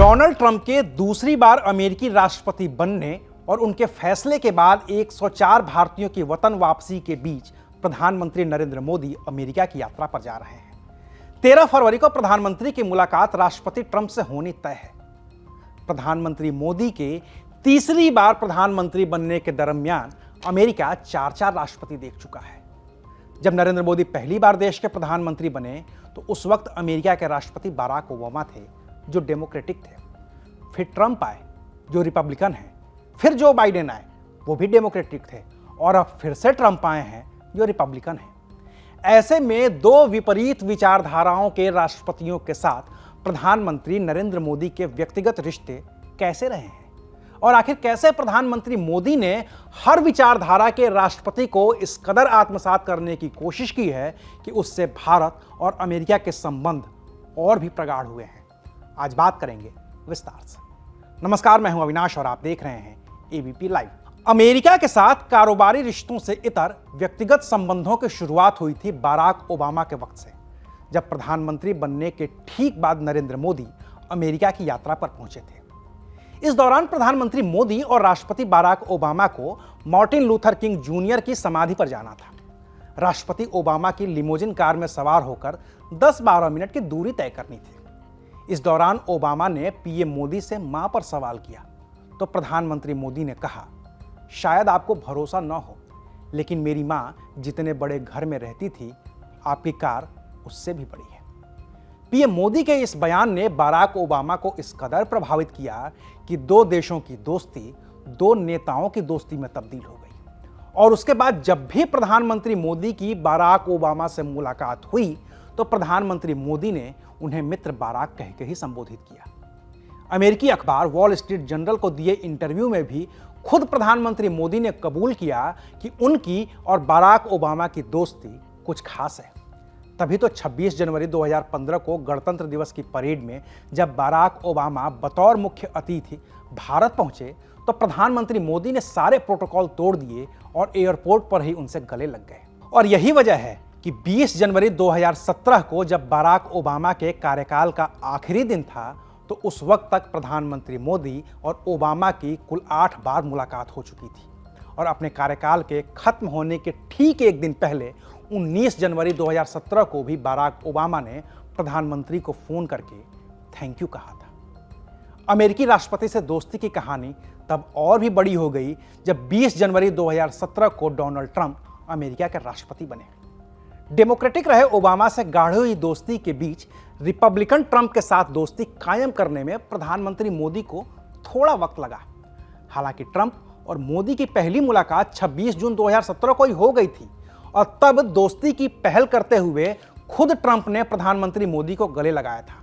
Donald Trump के दूसरी बार अमेरिकी राष्ट्रपति बनने और उनके फैसले के बाद 104 भारतीयों की वतन वापसी के बीच प्रधानमंत्री नरेंद्र मोदी अमेरिका की यात्रा पर जा रहे हैं। 13 फरवरी को प्रधानमंत्री की मुलाकात राष्ट्रपति ट्रंप से होनी तय है। प्रधानमंत्री मोदी के तीसरी बार प्रधानमंत्री बनने के दरमियान अमेरिका 4 राष्ट्रपति देख चुका है। जब नरेंद्र मोदी पहली बार देश के प्रधानमंत्री बने तो उस वक्त अमेरिका के राष्ट्रपति बराक ओबामा थे, जो डेमोक्रेटिक थे। फिर ट्रंप आए, जो रिपब्लिकन हैं। फिर जो बाइडेन आए, वो भी डेमोक्रेटिक थे। और अब फिर से ट्रंप आए हैं, जो रिपब्लिकन हैं। ऐसे में दो विपरीत विचारधाराओं के राष्ट्रपतियों के साथ प्रधानमंत्री नरेंद्र मोदी के व्यक्तिगत रिश्ते कैसे रहे हैं, और आखिर कैसे प्रधानमंत्री मोदी ने हर विचारधारा के राष्ट्रपति को इस कदर आत्मसात करने की कोशिश की है कि उससे भारत और अमेरिका के संबंध और भी प्रगाढ़ हुए हैं। आज बात करेंगे विस्तार से। नमस्कार, मैं हूं अविनाश और आप देख रहे हैं एबीपी लाइव। अमेरिका के साथ कारोबारी रिश्तों से इतर व्यक्तिगत संबंधों की शुरुआत हुई थी बराक ओबामा के वक्त से, जब प्रधानमंत्री बनने के ठीक बाद नरेंद्र मोदी अमेरिका की यात्रा पर पहुंचे थे। इस दौरान प्रधानमंत्री मोदी और राष्ट्रपति बराक ओबामा को मार्टिन लूथर किंग जूनियर की समाधि पर जाना था। राष्ट्रपति ओबामा की लिमोजिन कार में सवार होकर 10-12 मिनट की दूरी तय करनी थी। इस दौरान ओबामा ने पीएम मोदी से मां पर सवाल किया तो प्रधानमंत्री मोदी ने कहा, शायद आपको भरोसा न हो, लेकिन मेरी मां जितने बड़े घर में रहती थी, आपकी कार उससे भी बड़ी है। पीएम मोदी के इस बयान ने बराक ओबामा को इस कदर प्रभावित किया कि दो देशों की दोस्ती दो नेताओं की दोस्ती में तब्दील हो गई। और उसके बाद जब भी प्रधानमंत्री मोदी की बराक ओबामा से मुलाकात हुई तो प्रधानमंत्री मोदी ने उन्हें मित्र बराक कह के ही संबोधित किया। अमेरिकी अखबार वॉल स्ट्रीट जर्नल को दिए इंटरव्यू में भी खुद प्रधानमंत्री मोदी ने कबूल किया कि उनकी और बराक ओबामा की दोस्ती कुछ खास है। तभी तो 26 जनवरी 2015 को गणतंत्र दिवस की परेड में जब बराक ओबामा बतौर मुख्य अतिथि भारत पहुंचे तो प्रधानमंत्री मोदी ने सारे प्रोटोकॉल तोड़ दिए और एयरपोर्ट पर ही उनसे गले लग गए। और यही वजह है कि 20 जनवरी 2017 को जब बराक ओबामा के कार्यकाल का आखिरी दिन था तो उस वक्त तक प्रधानमंत्री मोदी और ओबामा की कुल 8 बार मुलाकात हो चुकी थी। और अपने कार्यकाल के खत्म होने के ठीक एक दिन पहले 19 जनवरी 2017 को भी बराक ओबामा ने प्रधानमंत्री को फोन करके थैंक यू कहा था। अमेरिकी राष्ट्रपति से दोस्ती की कहानी तब और भी बड़ी हो गई जब 20 जनवरी 2017 को डोनाल्ड ट्रंप अमेरिका के राष्ट्रपति बने। डेमोक्रेटिक रहे ओबामा से गाढ़ी हुई दोस्ती के बीच रिपब्लिकन ट्रंप के साथ दोस्ती कायम करने में प्रधानमंत्री मोदी को थोड़ा वक्त लगा। हालांकि ट्रंप और मोदी की पहली मुलाकात 26 जून 2017 को ही हो गई थी और तब दोस्ती की पहल करते हुए खुद ट्रंप ने प्रधानमंत्री मोदी को गले लगाया था।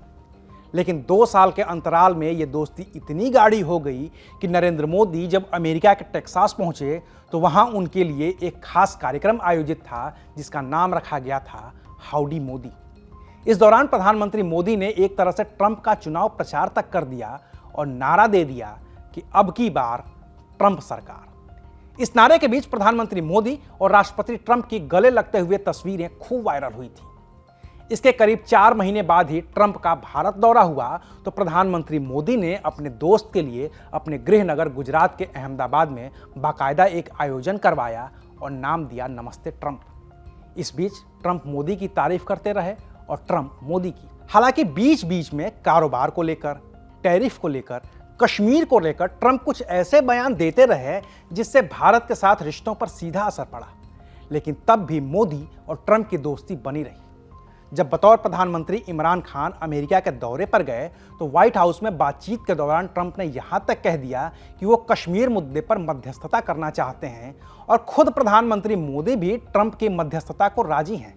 लेकिन 2 साल के अंतराल में यह दोस्ती इतनी गाढ़ी हो गई कि नरेंद्र मोदी जब अमेरिका के टेक्सास पहुंचे तो वहां उनके लिए एक खास कार्यक्रम आयोजित था जिसका नाम रखा गया था हाउडी मोदी। इस दौरान प्रधानमंत्री मोदी ने एक तरह से ट्रंप का चुनाव प्रचार तक कर दिया और नारा दे दिया कि अब की बार ट्रंप सरकार। इस नारे के बीच प्रधानमंत्री मोदी और राष्ट्रपति ट्रंप की गले लगते हुए तस्वीरें खूब वायरल हुई थी। इसके करीब 4 महीने बाद ही ट्रंप का भारत दौरा हुआ तो प्रधानमंत्री मोदी ने अपने दोस्त के लिए अपने गृह नगर गुजरात के अहमदाबाद में बाकायदा एक आयोजन करवाया और नाम दिया नमस्ते ट्रंप। इस बीच ट्रंप मोदी की तारीफ करते रहे और ट्रंप मोदी की। हालांकि बीच बीच में कारोबार को लेकर, टैरिफ को लेकर, कश्मीर को लेकर ट्रंप कुछ ऐसे बयान देते रहे जिससे भारत के साथ रिश्तों पर सीधा असर पड़ा। लेकिन तब भी मोदी और ट्रंप की दोस्ती बनी रही। जब बतौर प्रधानमंत्री इमरान खान अमेरिका के दौरे पर गए तो व्हाइट हाउस में बातचीत के दौरान ट्रंप ने यहां तक कह दिया कि वो कश्मीर मुद्दे पर मध्यस्थता करना चाहते हैं और खुद प्रधानमंत्री मोदी भी ट्रंप की मध्यस्थता को राजी हैं।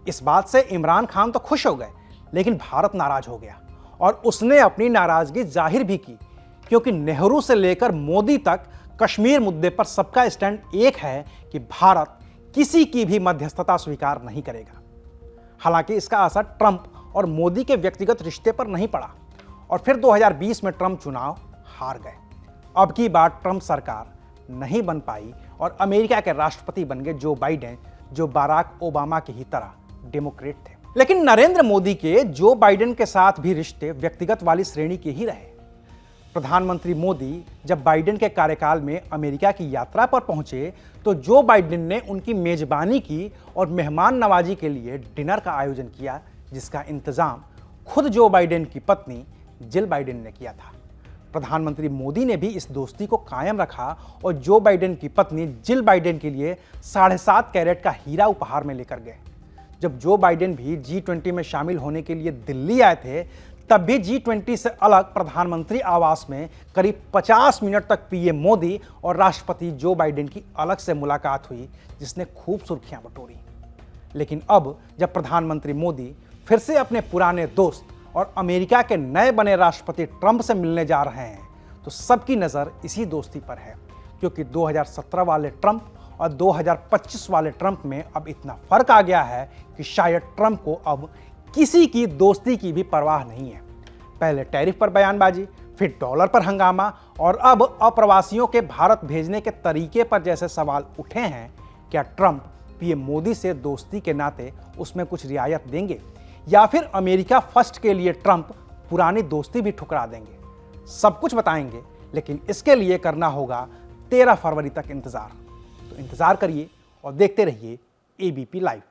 इस बात से इमरान खान तो खुश हो गए, लेकिन भारत नाराज हो गया और उसने अपनी नाराजगी जाहिर भी की, क्योंकि नेहरू से लेकर मोदी तक कश्मीर मुद्दे पर सबका स्टैंड एक है कि भारत किसी की भी मध्यस्थता स्वीकार नहीं करेगा। हालांकि इसका असर ट्रंप और मोदी के व्यक्तिगत रिश्ते पर नहीं पड़ा और फिर 2020 में ट्रंप चुनाव हार गए। अब की बार ट्रंप सरकार नहीं बन पाई और अमेरिका के राष्ट्रपति बन गए जो बाइडेन, जो बराक ओबामा की ही तरह डेमोक्रेट थे। लेकिन नरेंद्र मोदी के जो बाइडेन के साथ भी रिश्ते व्यक्तिगत वाली श्रेणी के ही रहे। प्रधानमंत्री मोदी जब बाइडेन के कार्यकाल में अमेरिका की यात्रा पर पहुंचे तो जो बाइडेन ने उनकी मेजबानी की और मेहमान नवाजी के लिए डिनर का आयोजन किया, जिसका इंतजाम खुद जो बाइडेन की पत्नी जिल बाइडेन ने किया था। प्रधानमंत्री मोदी ने भी इस दोस्ती को कायम रखा और जो बाइडेन की पत्नी जिल बाइडेन के लिए 7.5 कैरेट का हीरा उपहार में लेकर गए। जब जो बाइडेन भी G20 में शामिल होने के लिए दिल्ली आए थे, तब भी G20 से अलग प्रधानमंत्री आवास में करीब 50 मिनट तक पीएम मोदी और राष्ट्रपति जो बाइडेन की अलग से मुलाकात हुई, जिसने खूब सुर्खियां बटोरी। लेकिन अब जब प्रधानमंत्री मोदी फिर से अपने पुराने दोस्त और अमेरिका के नए बने राष्ट्रपति ट्रंप से मिलने जा रहे हैं, तो सबकी नज़र इसी दोस्ती पर है, क्योंकि 2017 वाले ट्रंप और 2025 वाले ट्रंप में अब इतना फर्क आ गया है कि शायद ट्रंप को अब किसी की दोस्ती की भी परवाह नहीं है। पहले टैरिफ पर बयानबाजी, फिर डॉलर पर हंगामा और अब अप्रवासियों के भारत भेजने के तरीके पर जैसे सवाल उठे हैं। क्या ट्रंप पीएम मोदी से दोस्ती के नाते उसमें कुछ रियायत देंगे या फिर अमेरिका फर्स्ट के लिए ट्रंप पुरानी दोस्ती भी ठुकरा देंगे? सब कुछ बताएंगे, लेकिन इसके लिए करना होगा 13 फरवरी तक इंतजार। तो इंतजार करिए और देखते रहिए एबीपी लाइव।